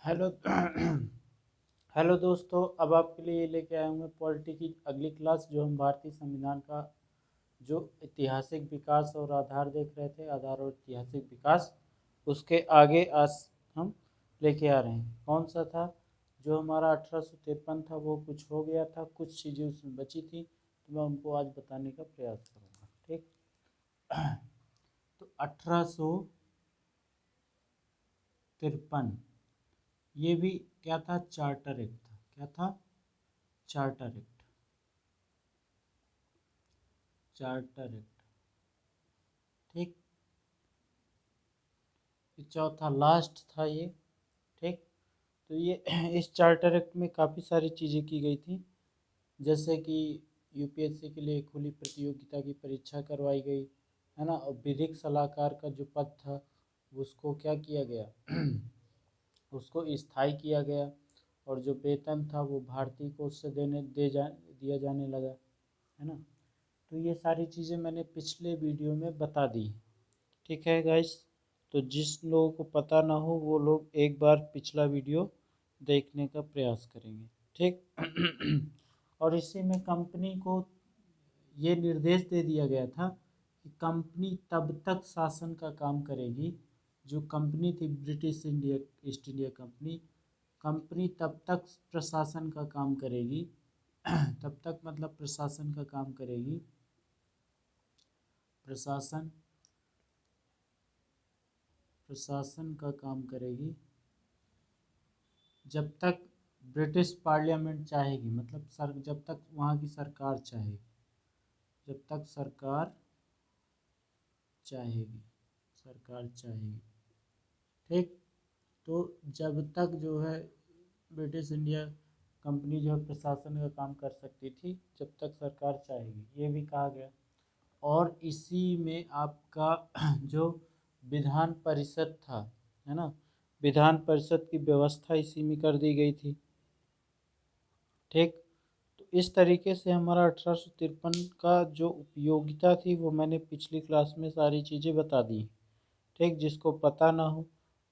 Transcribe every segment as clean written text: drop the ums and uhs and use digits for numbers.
Hello hello दोस्तों, अब आपके लिए ये लेके आए हूँ पॉलिटी की अगली क्लास। जो हम भारतीय संविधान का जो ऐतिहासिक विकास और आधार देख रहे थे, आधार और ऐतिहासिक विकास, उसके आगे आज हम लेके आ रहे हैं। कौन सा था? जो हमारा 1853 था वो कुछ हो गया था, कुछ चीज़ें उसमें बची थी, तो मैं उनको आज बताने का प्रयास करूँगा। ठीक। तो 1853 ये भी क्या था? चार्टर एक्ट था। क्या था? Charter act. Charter act. ठीक। ये चौथा लास्ट था ये। ठीक। तो ये इस चार्टर एक्ट में काफ़ी सारी चीज़ें की गई थी, जैसे कि यूपीएससी के लिए खुली प्रतियोगिता की परीक्षा करवाई गई, है ना। और विधिक सलाहकार का जो पद था उसको क्या किया गया उसको स्थायी किया गया। और जो वेतन था वो भारतीय कोष से दिया जाने लगा, है ना। तो ये सारी चीज़ें मैंने पिछले वीडियो में बता दी। ठीक है गाइस, तो जिस लोगों को पता ना हो वो लोग एक बार पिछला वीडियो देखने का प्रयास करेंगे। ठीक। और इसी में कंपनी को ये निर्देश दे दिया गया था कि कंपनी तब तक शासन का काम करेगी। जो कंपनी थी British India east India company, company तब तक प्रशासन का काम करेगी तब तक मतलब प्रशासन का काम करेगी। प्रशासन प्रशासन का काम करेगी जब तक ब्रिटिश पार्लियामेंट चाहेगी, मतलब जब तक वहाँ की सरकार चाहेगी। जब तक सरकार चाहेगी। सरकार चाहेगी। ठीक। तो जब तक जो है ब्रिटिश इंडिया कंपनी जो है प्रशासन का काम कर सकती थी, जब तक सरकार चाहेगी, ये भी कहा गया। और इसी में आपका जो विधान परिषद था, है ना, विधान परिषद की व्यवस्था इसी में कर दी गई थी। ठीक। तो इस तरीके से हमारा 1853 का जो उपयोगिता थी वो मैंने पिछली क्लास में सारी चीज़ें बता दी। ठीक। जिसको पता ना हो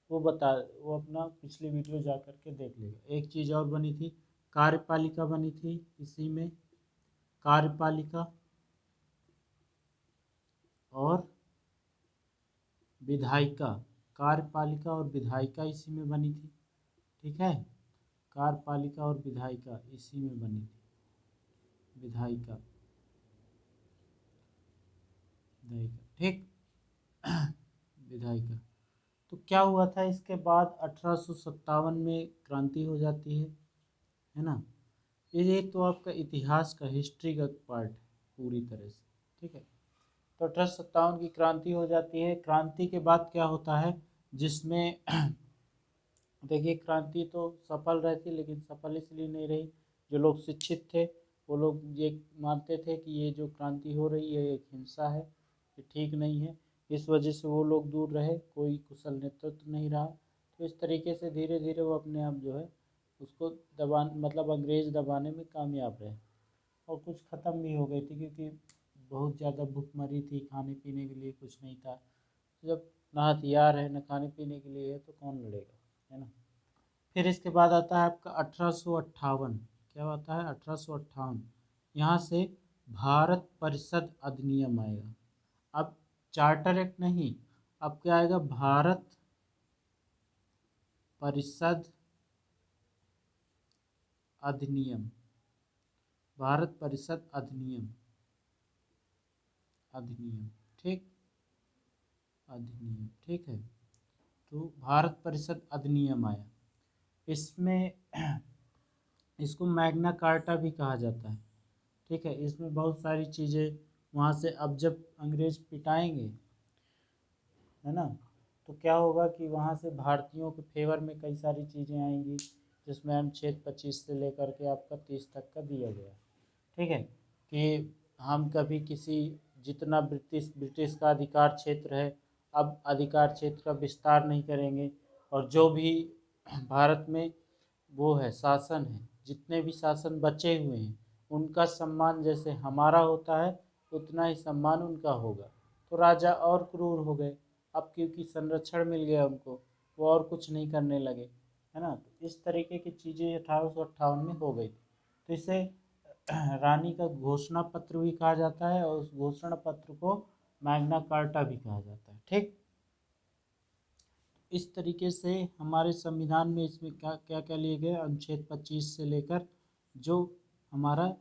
वो अपना पिछली वीडियो जा कर के देख लेगा। एक चीज़ और बनी थी, कार्यपालिका बनी थी इसी में। कार्यपालिका और विधायिका। कार्यपालिका और विधायिका इसी में बनी थी। ठीक है। कार्यपालिका और विधायिका इसी में बनी थी। विधायिका। विधायिका। ठीक। विधायिका। तो क्या हुआ था इसके बाद? 1857 में क्रांति हो जाती है ना। ये तो आपका इतिहास का हिस्ट्री का पार्ट है पूरी तरह से। ठीक है। तो 1857 की क्रांति हो जाती है। क्रांति के बाद क्या होता है, जिसमें देखिए क्रांति तो सफल रहती, लेकिन सफल इसलिए नहीं रही, जो लोग शिक्षित थे वो लोग ये मानते थे कि ये जो क्रांति हो रही है एक हिंसा है, ये ठीक नहीं है। इस वजह से वो लोग दूर रहे, कोई कुशल नेतृत्व नहीं रहा। तो इस तरीके से धीरे धीरे वो अपने आप जो है उसको मतलब अंग्रेज़ दबाने में कामयाब रहे। और कुछ ख़त्म भी हो गई थी, क्योंकि बहुत ज़्यादा भूखमरी थी, खाने पीने के लिए कुछ नहीं था। तो जब ना हथियार है ना खाने पीने के लिए है तो कौन लड़ेगा, है ना। फिर इसके बाद आता है आपका 1858। क्या आता है? 1858। यहाँ से भारत परिषद अधिनियम आएगा। अब चार्टर एक्ट नहीं, अब क्या आएगा? भारत परिषद अधिनियम। भारत परिषद अधिनियम। अधिनियम। ठीक। अधिनियम। ठीक है। तो भारत परिषद अधिनियम आया। इसमें इसको मैग्ना कार्टा भी कहा जाता है। ठीक है। इसमें बहुत सारी चीज़ें वहाँ से, अब जब अंग्रेज पिटाएंगे, है ना, तो क्या होगा कि वहाँ से भारतीयों के फेवर में कई सारी चीज़ें आएंगी, जिसमें अनुच्छेद 25 से लेकर के आपका 30 तक का दिया गया। ठीक है। कि हम कभी किसी, जितना ब्रिटिश ब्रिटिश का अधिकार क्षेत्र है, अब अधिकार क्षेत्र का विस्तार नहीं करेंगे। और जो भी भारत में वो है शासन है, जितने भी शासन बचे हुए हैं, उनका सम्मान जैसे हमारा होता है उतना ही सम्मान उनका होगा। तो राजा और क्रूर हो गए। अब क्योंकि संरक्षण मिल गया उनको, वो और कुछ नहीं करने लगे। है ना। तो इस तरीके की चीज़ें 1858 में हो गई थी। तो इसे रानी का घोषणा पत्र भी कहा जाता है और उस घोषणा पत्र को मैग्ना कार्टा भी कहा जाता है। ठीक, इस तरीके से हमारे संविधान में इसमें क्या क्या क्या लिए गए, अनुच्छेद 25 से लेकर जो हमारा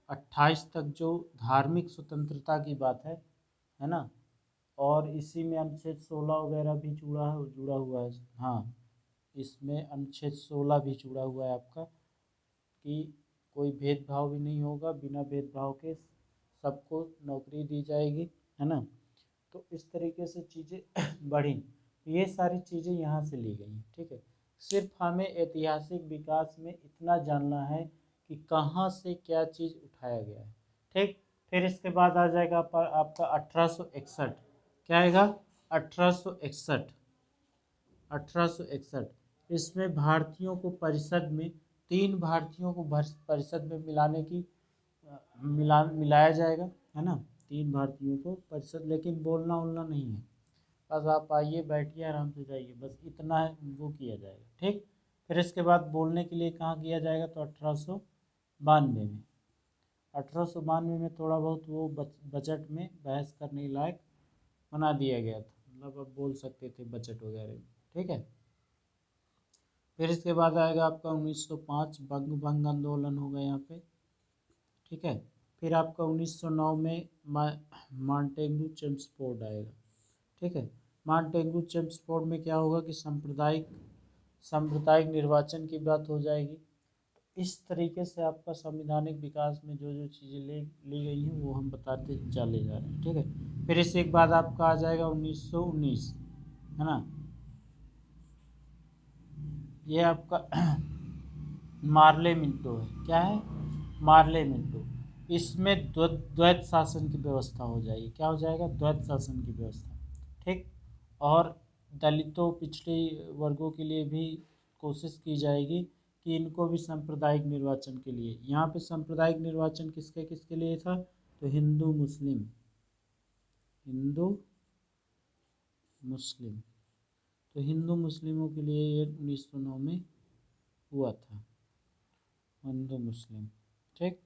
28 तक जो धार्मिक स्वतंत्रता की बात है ना। और इसी में अनुच्छेद 16 वगैरह भी जुड़ा हुआ है। हाँ, इसमें अनुच्छेद 16 भी जुड़ा हुआ है आपका, कि कोई भेदभाव भी नहीं होगा, बिना भेदभाव के सबको नौकरी दी जाएगी, है ना। तो इस तरीके से चीज़ें बढ़ी, ये सारी चीज़ें यहाँ से ली गई हैं। ठीक है, सिर्फ हमें ऐतिहासिक विकास में इतना जानना है कि कहाँ से क्या चीज़ उठाया गया है। ठीक, फिर इसके बाद आ जाएगा आपका 1861। क्या आएगा? 1861। 1861 इसमें भारतीयों को परिषद में, 3 भारतीयों को परिषद में मिलाने की मिलाया जाएगा, है ना। 3 भारतीयों को परिषद, लेकिन बोलना उलना नहीं है, बस आप आइए बैठिए आराम से जाइए, बस इतना है वो किया जाएगा। ठीक, फिर इसके बाद बोलने के लिए कहाँ किया जाएगा, तो 1892 में। 1892 में थोड़ा बहुत वो बजट में बहस करने लायक बना दिया गया था, मतलब अब बोल सकते थे बजट वगैरह में। ठीक है, फिर इसके बाद आएगा आपका 1905 भंग आंदोलन होगा यहाँ पे। ठीक है, फिर आपका 1909 में मॉन्टेग्यू चेम्सफोर्ड आएगा। ठीक है, मॉन्टेग्यू चेम्सफोर्ड में क्या होगा कि सांप्रदायिक निर्वाचन की बात हो जाएगी। इस तरीके से आपका संवैधानिक विकास में जो जो चीज़ें ली गई हैं वो हम बताते चले जा रहे हैं। ठीक है, फिर इसके बाद आपका आ जाएगा 1919, है ना। ये आपका मार्ले मिंटो है। क्या है? Morley Minto. इसमें द्वैत शासन की व्यवस्था हो जाएगी। क्या हो जाएगा? द्वैत शासन की व्यवस्था। ठीक, और दलितों पिछड़े वर्गों के लिए भी कोशिश की जाएगी कि इनको भी सांप्रदायिक निर्वाचन के लिए, यहाँ पे सांप्रदायिक निर्वाचन किसके किसके लिए था, तो हिंदू मुस्लिम, हिंदू मुस्लिम, तो हिंदू मुस्लिमों के लिए ये 1909 में हुआ था, हिंदू मुस्लिम। ठीक,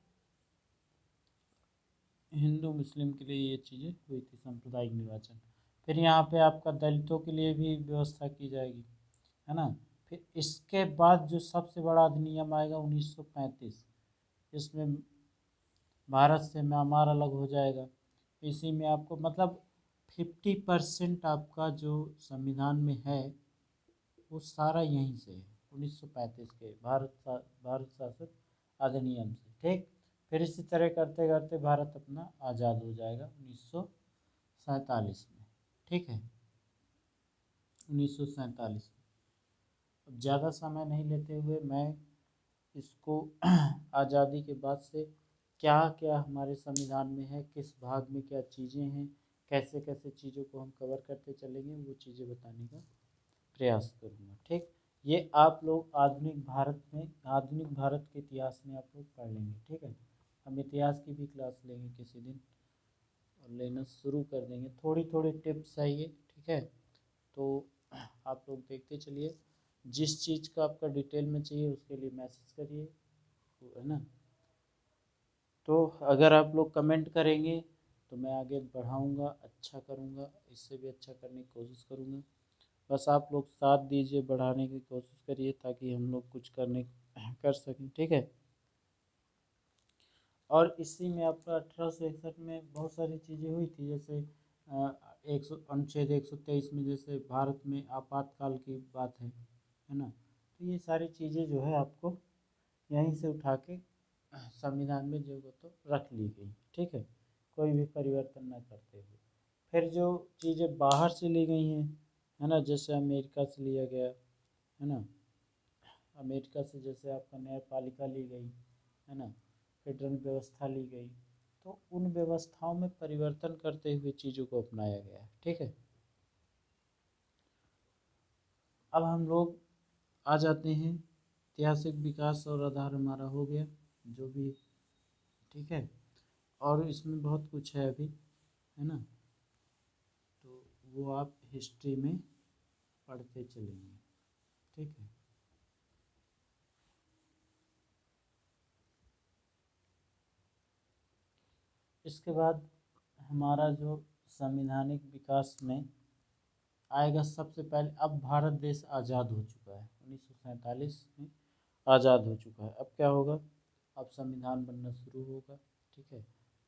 हिंदू मुस्लिम के लिए ये चीज़ें हुई थी सांप्रदायिक निर्वाचन। फिर यहाँ पे आपका दलितों के लिए भी व्यवस्था की जाएगी, है ना। फिर इसके बाद जो सबसे बड़ा अधिनियम आएगा 1935, इसमें भारत से म्यांमार अलग हो जाएगा। इसी में आपको मतलब 50% आपका जो संविधान में है वो सारा यहीं से है, 1935 के भारत शासन अधिनियम से। ठीक, फिर इसी तरह करते करते भारत अपना आज़ाद हो जाएगा 1947 में। ठीक है, 1947 में। अब ज़्यादा समय नहीं लेते हुए मैं इसको आज़ादी के बाद से क्या क्या हमारे संविधान में है, किस भाग में क्या चीज़ें हैं, कैसे कैसे चीज़ों को हम कवर करते चलेंगे, वो चीज़ें बताने का प्रयास करूँगा। ठीक, ये आप लोग आधुनिक भारत के इतिहास में आप लोग पढ़ लेंगे। ठीक है, हम इतिहास की भी क्लास लेंगे किसी दिन और लेना शुरू कर देंगे, थोड़ी थोड़ी टिप्स है ये। ठीक है, तो आप लोग देखते चलिए, जिस चीज़ का आपका डिटेल में चाहिए उसके लिए मैसेज करिए, है ना। तो अगर आप लोग कमेंट करेंगे तो मैं आगे बढ़ाऊँगा, अच्छा करूँगा, इससे भी अच्छा करने की कोशिश करूँगा। बस आप लोग साथ दीजिए, बढ़ाने की कोशिश करिए ताकि हम लोग कुछ कर सकें। ठीक है, और इसी में आपका 1861 में बहुत सारी चीज़ें हुई थी, जैसे अनुच्छेद 123 में जैसे भारत में आपातकाल की बात है ना। तो ये सारी चीज़ें जो है आपको यहीं से उठा के संविधान में जो तो रख ली गई। ठीक है, कोई भी परिवर्तन ना करते हुए। फिर जो चीज़ें बाहर से ली गई हैं, है ना, जैसे अमेरिका से लिया गया, है ना। अमेरिका से जैसे आपका न्यायपालिका ली गई, है ना, फेडरल व्यवस्था ली गई, तो उन व्यवस्थाओं में परिवर्तन करते हुए चीज़ों को अपनाया गया है। ठीक है, अब हम लोग आ जाते हैं ऐतिहासिक विकास और आधार हमारा हो गया जो भी। ठीक है, और इसमें बहुत कुछ है अभी, है ना, तो वो आप हिस्ट्री में पढ़ते चलेंगे। ठीक है। इसके बाद हमारा जो संवैधानिक विकास में आएगा, सबसे पहले अब भारत देश आज़ाद हो चुका है, 1947 में आज़ाद हो चुका है। अब क्या होगा, अब संविधान बनना शुरू होगा। ठीक है,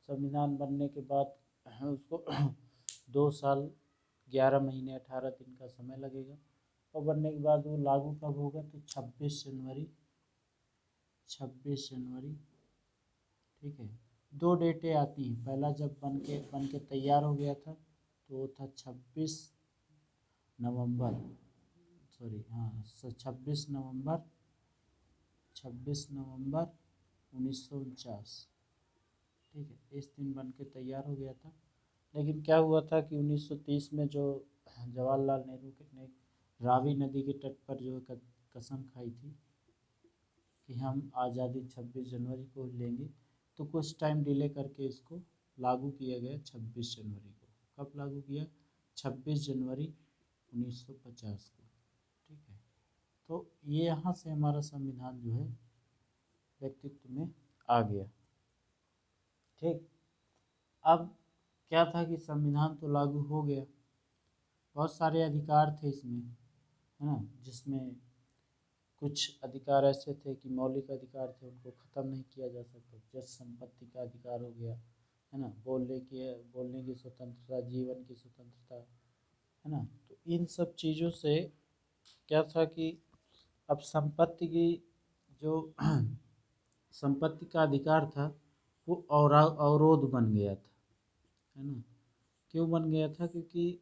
संविधान बनने के बाद उसको 2 साल 11 महीने 18 दिन का समय लगेगा, और बनने के बाद वो लागू कब होगा, तो 26 जनवरी। ठीक है, दो डेटें आती हैं, पहला जब बन के तैयार हो गया था तो वो था 26 नवंबर, सॉरी हाँ, 26 नवंबर, 26 नवंबर 1949। ठीक है, इस दिन बन के तैयार हो गया था। लेकिन क्या हुआ था कि 1930 में जो जवाहरलाल नेहरू ने रावी नदी के तट पर जो कसम खाई थी कि हम आज़ादी 26 जनवरी को लेंगे, तो कुछ टाइम डिले करके इसको लागू किया गया 26 जनवरी को। कब लागू किया, 26 जनवरी 1950 को। ठीक है, तो ये यहाँ से हमारा संविधान जो है व्यक्तित्व में आ गया। ठीक, अब क्या था कि संविधान तो लागू हो गया, बहुत सारे अधिकार थे इसमें, है ना, जिसमें कुछ अधिकार ऐसे थे कि मौलिक अधिकार थे, उनको ख़त्म नहीं किया जा सकता। जैसे संपत्ति का अधिकार हो गया, है ना, बोलने की स्वतंत्रता, जीवन की स्वतंत्रता, है ना। तो इन सब चीज़ों से क्या था कि अब संपत्ति की जो संपत्ति का अधिकार था वो अवरोध बन गया था, है ना। क्यों बन गया था, क्योंकि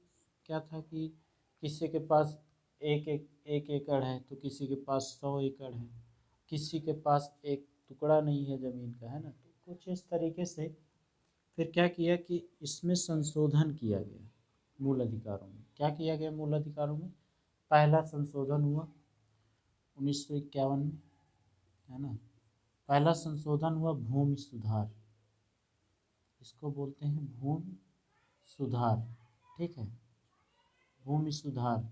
क्या था कि किसी के पास एक एकड़ है तो किसी के पास 100 एकड़ है, किसी के पास एक टुकड़ा नहीं है ज़मीन का, है ना। तो कुछ इस तरीके से फिर क्या किया कि इसमें संशोधन किया गया मूल अधिकारों में। क्या किया गया मूल अधिकारों में, पहला संशोधन हुआ 1951 में, है ना। पहला संशोधन हुआ भूमि सुधार, इसको बोलते हैं भूमि सुधार। ठीक है, भूमि सुधार,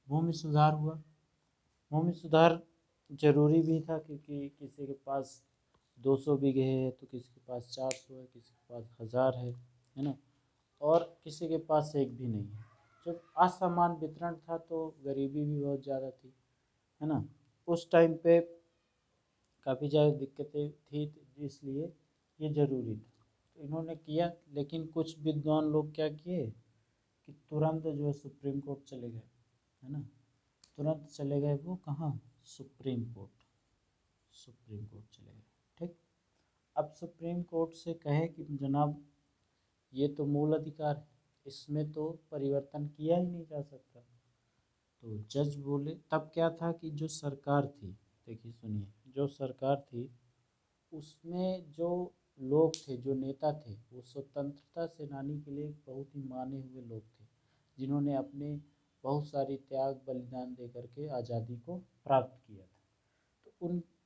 भूमि सुधार हुआ। भूमि सुधार जरूरी भी था, क्योंकि किसी के पास 200 बीघे है तो किसी के पास 400 है, किसी के पास 1000 है ना, और किसी के पास एक भी नहीं है। जब असमान वितरण था तो गरीबी भी बहुत ज़्यादा थी, है ना। उस टाइम पे काफ़ी ज़्यादा दिक्कतें थी, इसलिए ये ज़रूरी था। तो इन्होंने किया, लेकिन कुछ विद्वान लोग क्या किए कि तुरंत जो है सुप्रीम कोर्ट चले गए, है ना। तुरंत चले गए वो कहाँ, सुप्रीम कोर्ट, सुप्रीम कोर्ट चले गए। ठीक, अब सुप्रीम कोर्ट से कहे कि जनाब ये तो मूल अधिकार है, इसमें तो परिवर्तन किया ही नहीं जा सकता। तो जज बोले, तब क्या था कि जो सरकार थी, देखिए सुनिए, जो सरकार थी उसमें जो लोग थे, जो नेता थे, वो स्वतंत्रता सेनानी के लिए बहुत ही माने हुए लोग थे, जिन्होंने अपने बहुत सारी त्याग बलिदान दे करके आज़ादी को प्राप्त किया था। तो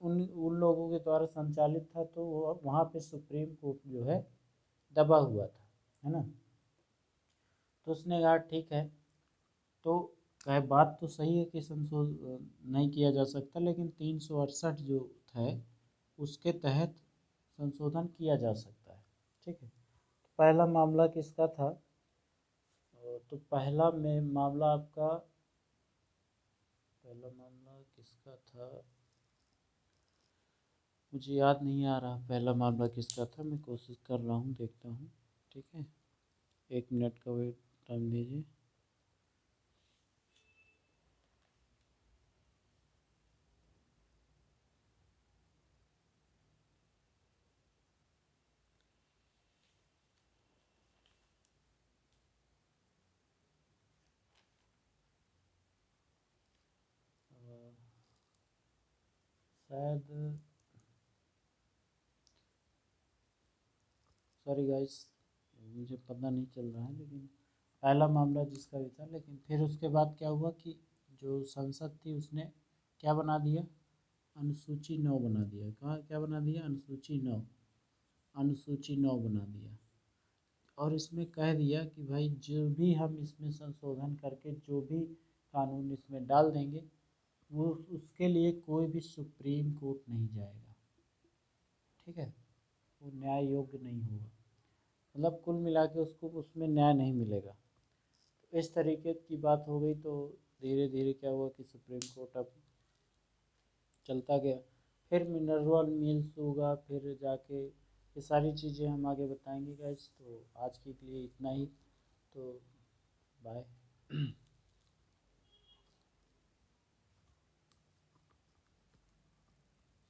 उन लोगों के द्वारा संचालित था, तो वो वहाँ पे सुप्रीम कोर्ट जो है दबा हुआ था, है ना। तो उसने कहा ठीक है, तो कहे बात तो सही है कि संशोधन नहीं किया जा सकता, लेकिन 368 जो है उसके तहत संशोधन किया जा सकता है। ठीक है, पहला मामला किसका था, तो पहला में मामला आपका, पहला मामला किसका था, मुझे याद नहीं आ रहा पहला मामला किसका था, मैं कोशिश कर रहा हूँ, देखता हूँ। ठीक है, 1 मिनट का वेट टाइम दीजिए। शायद, सॉरी गाइस, मुझे पता नहीं चल रहा है, लेकिन पहला मामला जिसका भी था। लेकिन फिर उसके बाद क्या हुआ कि जो संसद थी उसने क्या बना दिया, अनुसूची 9 बना दिया। कहाँ क्या बना दिया, अनुसूची 9, अनुसूची 9 बना दिया। और इसमें कह दिया कि भाई जो भी हम इसमें संशोधन करके जो भी कानून इसमें डाल देंगे, वो उसके लिए कोई भी सुप्रीम कोर्ट नहीं जाएगा, ठीक है। वो न्याय योग्य नहीं होगा, मतलब कुल मिला के उसको उसमें न्याय नहीं मिलेगा। तो इस तरीके की बात हो गई, तो धीरे धीरे क्या हुआ कि सुप्रीम कोर्ट अब चलता गया। फिर मिनरल मिल्स होगा, फिर जाके ये सारी चीज़ें हम आगे बताएंगे गाइस। तो आज के लिए इतना ही, तो बाय।